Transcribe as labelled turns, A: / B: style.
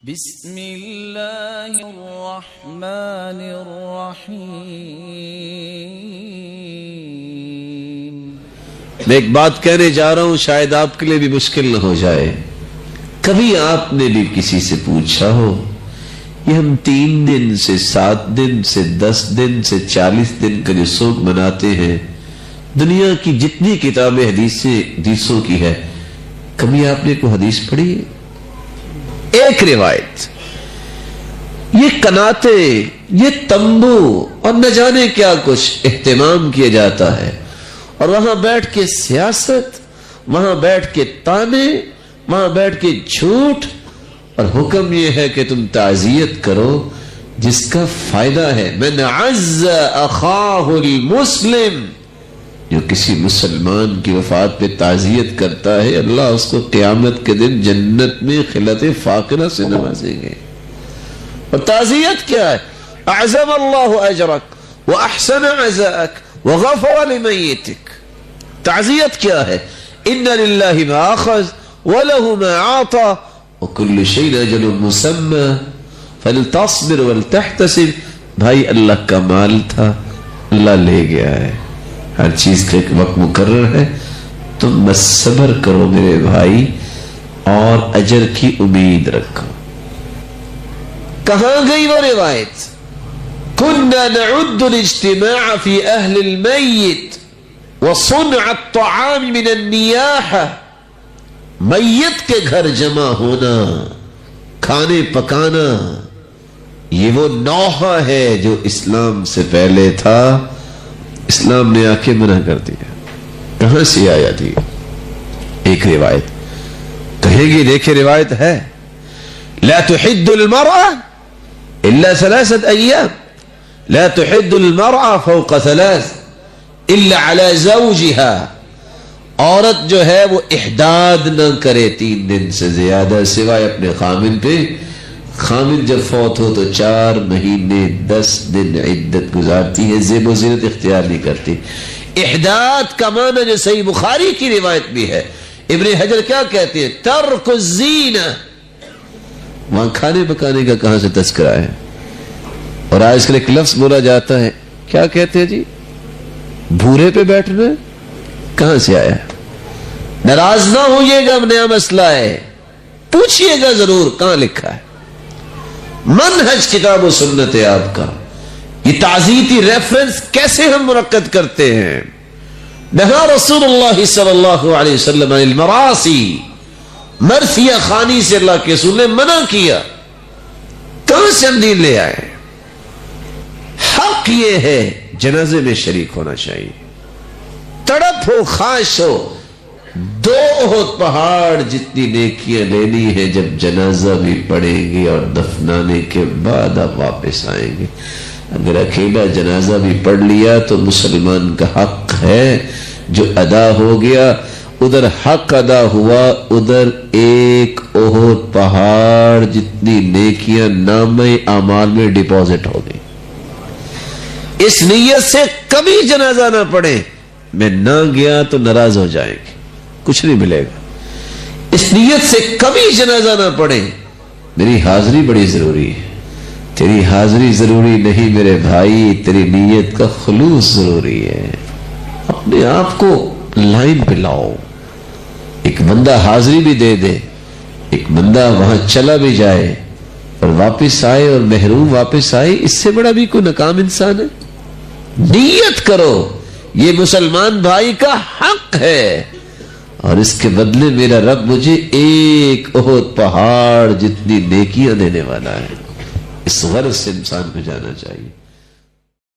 A: بسم اللہ الرحمن الرحیم۔
B: میں ایک بات کہنے جا رہا ہوں، شاید آپ کے لیے بھی مشکل نہ ہو جائے۔ کبھی آپ نے بھی کسی سے پوچھا ہو یہ ہم 3 دن سے 7 دن سے 10 دن سے 40 دن کا جو سوگ مناتے ہیں، دنیا کی جتنی کتابیں حدیثوں کی ہے، کبھی آپ نے کوئی حدیث پڑھی ہے؟ ایک روایت، یہ کناتے، یہ تمبو اور نہ جانے کیا کچھ اہتمام کیا جاتا ہے، اور وہاں بیٹھ کے سیاست، وہاں بیٹھ کے تانے، وہاں بیٹھ کے جھوٹ، اور حکم یہ ہے کہ تم تعزیت کرو جس کا فائدہ ہے۔ من عز اخاہ المسلم، جو کسی مسلمان کی وفات پہ تعزیت کرتا ہے، اللہ اس کو قیامت کے دن جنت میں خلت فاقرہ سے نوازیں گے۔ اور تعزیت کیا ہے؟ اعظم اللہ اجرک واحسن عزاءک وغفر لمیتک۔ تعزیت کیا ہے؟ ان للہ ما اخذ وله ما اعطى وكل شيء اجل مسمى فلتصبر ولتحتسب۔ بھائی اللہ کا مال تھا، اللہ لے گیا ہے، ہر چیز کا ایک وقت مقرر ہے، تم بس صبر کرو میرے بھائی اور اجر کی امید رکھو۔ کہاں گئی وہ روایت؟ كنا نعد الاجتماع في اهل الميت وصنع الطعام من النياحة۔ میت کے گھر جمع ہونا، کھانے پکانا، یہ وہ نوحہ ہے جو اسلام سے پہلے تھا، اسلام نے آ کے منع کر دیا۔ کہاں سے آیا تھی؟ ایک روایت کہیں گے، دیکھیں روایت ہے، لا تحد المرأة الا 3 ایام، لا تحد المرأة فوق 3 الا على زوجها۔ عورت جو ہے وہ احداد نہ کرے 3 دن سے زیادہ سوائے اپنے خامن پہ۔ خامن جب فوت ہو تو 4 مہینے 10 دن عدت گزارتی ہے، زیب و زینت اختیار نہیں کرتی۔ احداد کا معنی جو صحیح بخاری کی روایت بھی ہے، ابن حجر کیا کہتے ہیں؟ ترک الزینہ۔ وہاں کھانے پکانے کا کہاں سے تذکرہ ہے؟ اور آج کل ایک لفظ بولا جاتا ہے، کیا کہتے ہیں جی؟ بھورے پہ بیٹھنا۔ کہاں سے آیا؟ ناراض نہ ہوئیے گا، نیا مسئلہ ہے، پوچھئے گا ضرور کہاں لکھا ہے۔ منہج کتاب و سنت ہے آپ کا۔ یہ تعزیتی ریفرنس کیسے ہم منعقد کرتے ہیں؟ نہا رسول اللہ صلی اللہ علیہ وسلم عن المراسی، مرثیہ خانی سے اللہ کے رسول نے منع کیا۔ کہاں سے ہم دین لے آئے؟ حق یہ ہے جنازے میں شریک ہونا چاہیے، تڑپ ہو، خواہش ہو، 2 احد پہاڑ جتنی نیکیاں لینی ہے جب جنازہ بھی پڑھیں گے اور دفنانے کے بعد آپ واپس آئیں گے۔ اگر اکیلا جنازہ بھی پڑھ لیا تو مسلمان کا حق ہے جو ادا ہو گیا، ادھر حق ادا ہوا، ادھر 1 احد پہاڑ جتنی نیکیاں نامہ اعمال میں ڈپازٹ ہو گئی۔ اس نیت سے کبھی جنازہ نہ پڑھیں، میں نہ گیا تو ناراض ہو جائیں گے، کچھ نہیں ملے گا۔ اس نیت سے کبھی جنازہ نہ پڑھیں، میری حاضری بڑی ضروری ہے۔ تیری حاضری ضروری نہیں میرے بھائی، تیری نیت کا خلوص ضروری ہے۔ اپنے آپ کو لائن پہ لاؤ۔ ایک بندہ حاضری بھی دے دے، ایک بندہ وہاں چلا بھی جائے اور واپس آئے اور محروم واپس آئے، اس سے بڑا بھی کوئی ناکام انسان ہے؟ نیت کرو یہ مسلمان بھائی کا حق ہے، اور اس کے بدلے میرا رب مجھے 1 احد پہاڑ جتنی نیکیاں دینے والا ہے۔ اس غرض سے انسان کو جانا چاہیے۔